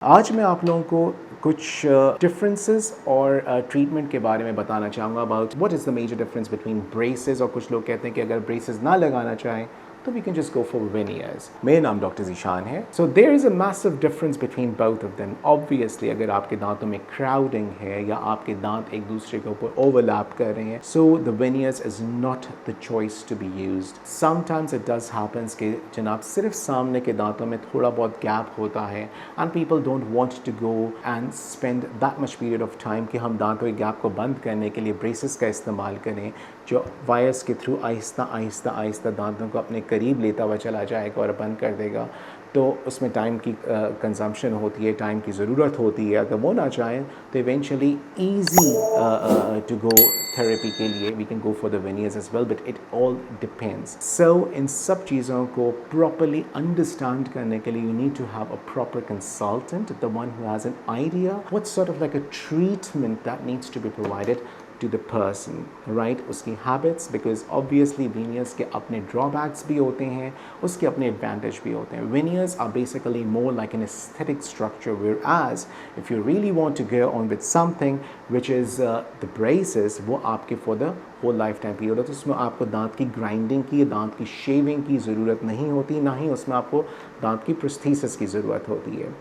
आज मैं आप लोगों को कुछ डिफरेंसेस और ट्रीटमेंट के बारे में बताना चाहूँगा about what is the major difference between braces. और कुछ लोग कहते हैं कि अगर ब्रेसेस ना लगाना चाहें तो we can just go for veneers. मेरा नाम डॉक्टर ज़ीशान है। So there is a massive difference between both of them. Obviously अगर आपके दांतों में क्राउडिंग है या आपके दांत एक दूसरे के ऊपर ओवरलैप कर रहे हैं, so the veneers is not the choice to be used. Sometimes it does happens कि जनाब सिर्फ सामने के दांतों में थोड़ा बहुत गैप होता है and people don't want to go and spend that much period of time कि हम दांतों के गैप को बंद करने के लिए ब्रेसेस का इस्तेमाल करें जो वायर्स के थ्रू आहिस्ता आहिस्ता आहिस्ता दांतों को अपने करीब लेता हुआ चला जाएगा और बंद कर देगा। तो उसमें टाइम की कंजम्पशन होती है, टाइम की ज़रूरत होती है। अगर वो ना चाहें तो eventually easy to go therapy के लिए we can go for the veneers as well, but it all depends. So इन सब चीज़ों को प्रॉपरली अंडरस्टैंड करने के लिए you need to have a proper consultant, the one who has an idea what sort of like a treatment that needs to be provided to the person, right? उसकी habits, because obviously veneers के अपने drawbacks भी होते हैं, उसके अपने advantage भी होते हैं। Veneers are basically more like an aesthetic structure, whereas if you really want to go on with something which is the braces, वो आपके for the whole lifetime period होता है। उसमें आपको दांत की grinding की, दांत की shaving की ज़रूरत नहीं होती, ना ही उसमें आपको दांत की prosthesis की ज़रूरत होती है।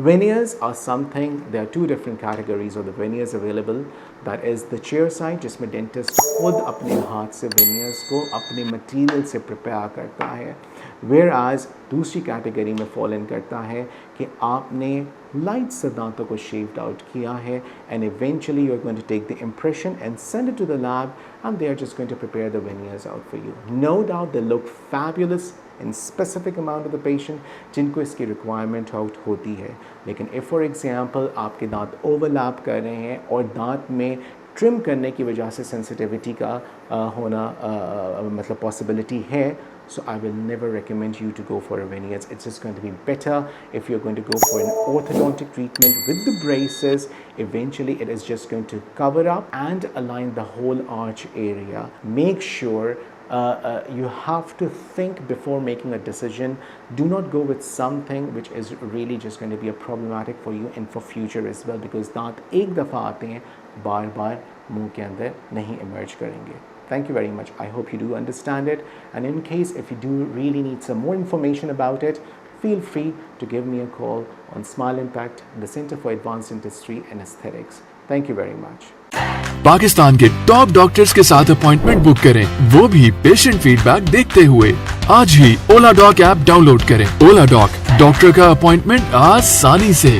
Veneers are something, there are two different categories of the veneers available. That is the chair side, जिसमें डेंटिस्ट खुद अपने हाथ से वेनियर्स को अपने मटेरियल से प्रिपेयर करता है। Whereas दूसरी कैटेगरी में फॉल इन करता है कि आपने लाइट से दांतों को शेव्ड आउट किया है and eventually you're going to take the impression and send it to the lab and they are just going to prepare the veneers out for you. No doubt they look fabulous in specific amount of the patient जिनको इसकी requirement out होती है। लेकिन if for example आपके दांत overlap कर रहे हैं और दांत में ट्रिम करने की वजह से सेंसिटिविटी का होना मतलब पॉसिबिलिटी है, so I will never recommend you to go for a veneers. It's just going to be better if you're going to go for an orthodontic treatment with the braces. Eventually it is just going to cover up and align the whole arch area. Make sure you have to think before making a decision. Do not go with something which is really just going to be a problematic for you and for future as well, because दांत एक दफ़ा आते हैं बार बार मुंह के अंदर नहीं emerge करेंगे। Thank you very much. I hope you do understand it. And in case if you do really need some more information about it, feel free to give me a call on Smile Impact, the Center for Advanced Dentistry and Aesthetics. Thank you very much. Pakistan के top doctors के साथ appointment book करें, वो भी patient feedback देखते हुए। आज ही ओला dock app download करें। ओला डॉक, डॉक्टर का अपॉइंटमेंट आसानी से।